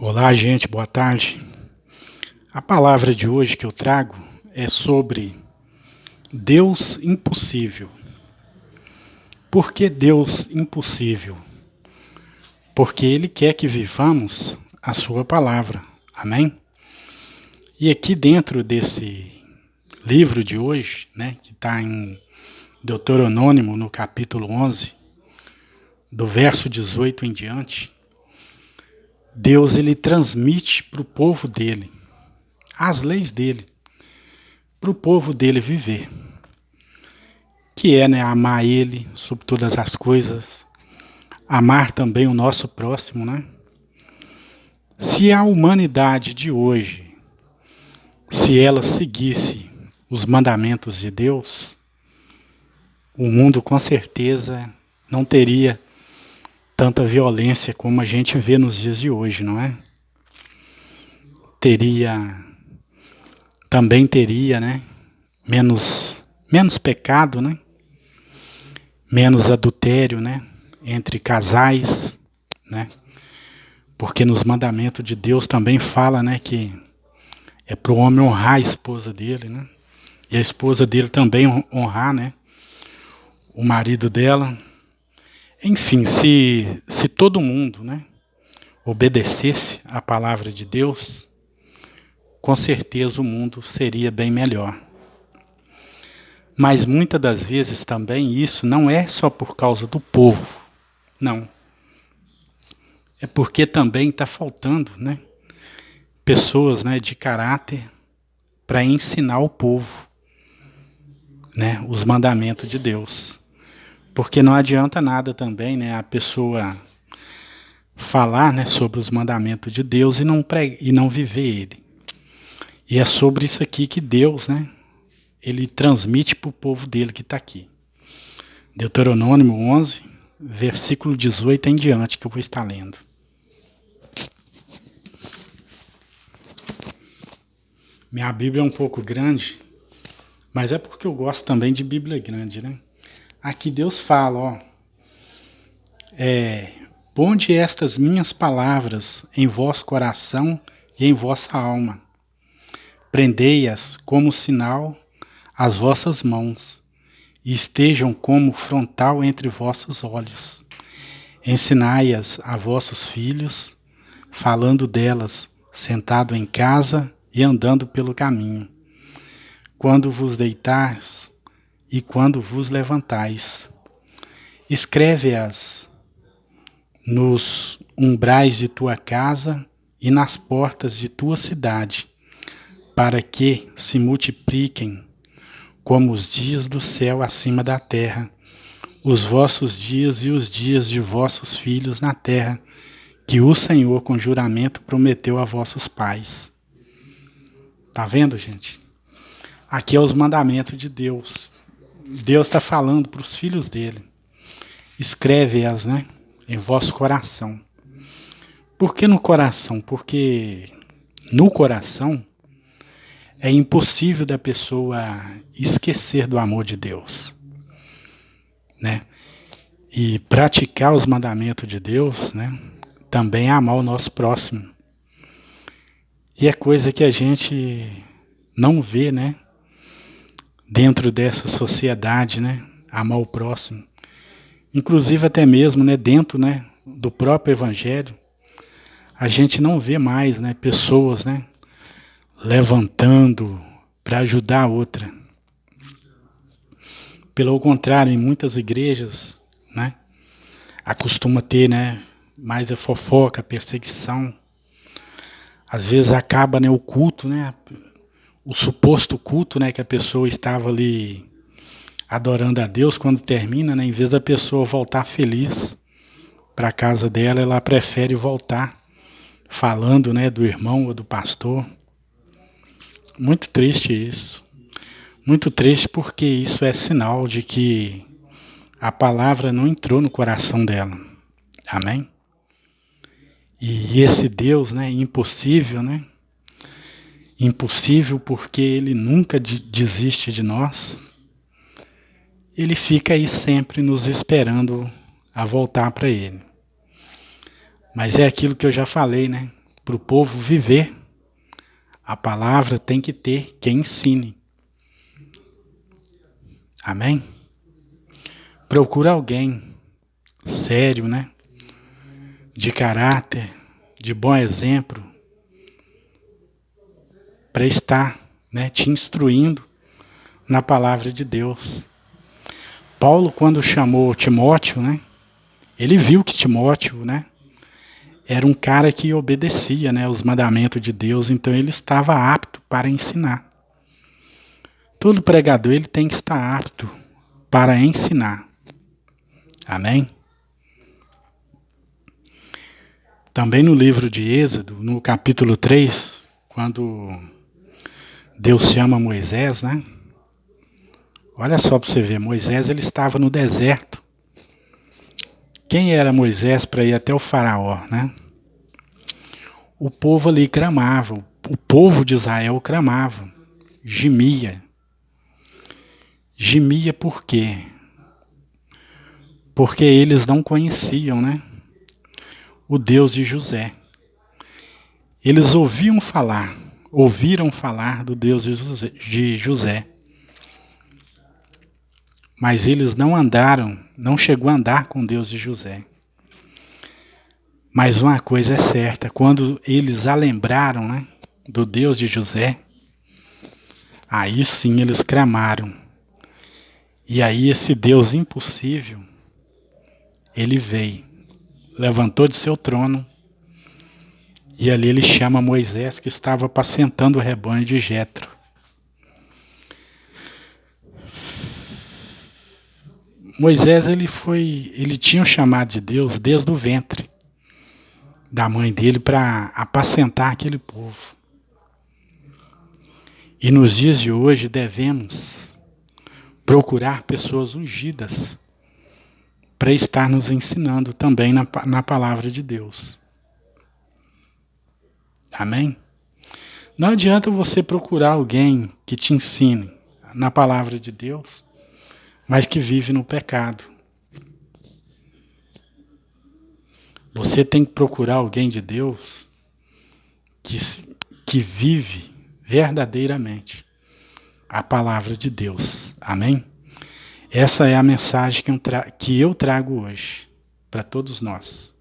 Olá, gente, boa tarde. A palavra de hoje que eu trago é sobre Deus impossível. Por que Deus impossível? Porque Ele quer que vivamos a Sua palavra. Amém? E aqui dentro desse livro de hoje, que está em Deuteronômio, no capítulo 11, do verso 18 em diante, Deus ele transmite para o povo dele as leis dele, para o povo dele viver. Que é, amar ele sobre todas as coisas, amar também o nosso próximo, né? Se a humanidade de hoje, se ela seguisse os mandamentos de Deus, o mundo com certeza não teria tanta violência como a gente vê nos dias de hoje, não é? Também teria, né? Menos pecado, né? Menos adultério, né? Entre casais, né? Porque nos mandamentos de Deus também fala, né, que é para o homem honrar a esposa dele, né? E a esposa dele também honrar, né, o marido dela. Enfim, se todo mundo, né, obedecesse a palavra de Deus, com certeza o mundo seria bem melhor. Mas muitas das vezes também isso não é só por causa do povo, não. É porque também está faltando, né, pessoas, né, de caráter para ensinar o povo, né, os mandamentos de Deus. Porque não adianta nada também, né, a pessoa falar, né, sobre os mandamentos de Deus e não viver ele. E é sobre isso aqui que Deus, né, ele transmite para o povo dele que está aqui. Deuteronômio 11, versículo 18 em diante, que eu vou estar lendo. Minha Bíblia é um pouco grande, mas é porque eu gosto também de Bíblia grande, né? Aqui Deus fala, ó, ponde estas minhas palavras em vosso coração e em vossa alma. Prendei-as como sinal às vossas mãos, e estejam como frontal entre vossos olhos. Ensinai-as a vossos filhos, falando delas, sentado em casa e andando pelo caminho. Quando vos deitais e quando vos levantais. Escreve-as nos umbrais de tua casa e nas portas de tua cidade, para que se multipliquem como os dias do céu acima da terra, os vossos dias e os dias de vossos filhos na terra, que o Senhor com juramento prometeu a vossos pais. Tá vendo, gente? Aqui é os mandamentos de Deus. Deus está falando para os filhos dele. Escreve-as, né, em vosso coração. Por que no coração? Porque no coração é impossível da pessoa esquecer do amor de Deus, né? E praticar os mandamentos de Deus, né, também é amar o nosso próximo. E é coisa que a gente não vê, né, dentro dessa sociedade, né, amar o próximo. Inclusive até mesmo, né, dentro, né, do próprio evangelho, a gente não vê mais, né, pessoas, né, levantando para ajudar a outra. Pelo contrário, em muitas igrejas, né, acostuma ter, né, mais a fofoca, a perseguição. Às vezes acaba, né, o culto, né, o suposto culto, né, que a pessoa estava ali adorando a Deus, quando termina, né, em vez da pessoa voltar feliz para a casa dela, ela prefere voltar falando, né, do irmão ou do pastor. Muito triste isso. Muito triste porque isso é sinal de que a palavra não entrou no coração dela. Amém? E esse Deus, né, impossível, né? Impossível porque ele nunca desiste de nós. Ele fica aí sempre nos esperando a voltar para ele. Mas é aquilo que eu já falei, né? para o povo viver, a palavra tem que ter quem ensine. Amém? Procura alguém sério, né? De caráter, de bom exemplo, para estar, né, te instruindo na palavra de Deus. Paulo, quando chamou Timóteo, né, ele viu que Timóteo, né, era um cara que obedecia, né, os mandamentos de Deus, então ele estava apto para ensinar. Todo pregador ele tem que estar apto para ensinar. Amém? Também no livro de Êxodo, no capítulo 3, quando Deus chama Moisés, né? Olha só para você ver, Moisés ele estava no deserto. Quem era Moisés para ir até o faraó, né? O povo ali clamava, o povo de Israel clamava, gemia. Gemia por quê? Porque eles não conheciam, né, o Deus de José. Eles ouviram falar do Deus de José. Mas eles não chegou a andar com Deus de José. Mas uma coisa é certa, quando eles a lembraram, né, do Deus de José, aí sim eles clamaram. E aí esse Deus impossível, ele veio, levantou de seu trono, e ali ele chama Moisés, que estava apacentando o rebanho de Jetro. Moisés, ele tinha o chamado de Deus desde o ventre da mãe dele para apacentar aquele povo. E nos dias de hoje devemos procurar pessoas ungidas para estar nos ensinando também na palavra de Deus. Amém? Não adianta você procurar alguém que te ensine na palavra de Deus, mas que vive no pecado. Você tem que procurar alguém de Deus que vive verdadeiramente a palavra de Deus. Amém? Essa é a mensagem que eu trago hoje para todos nós.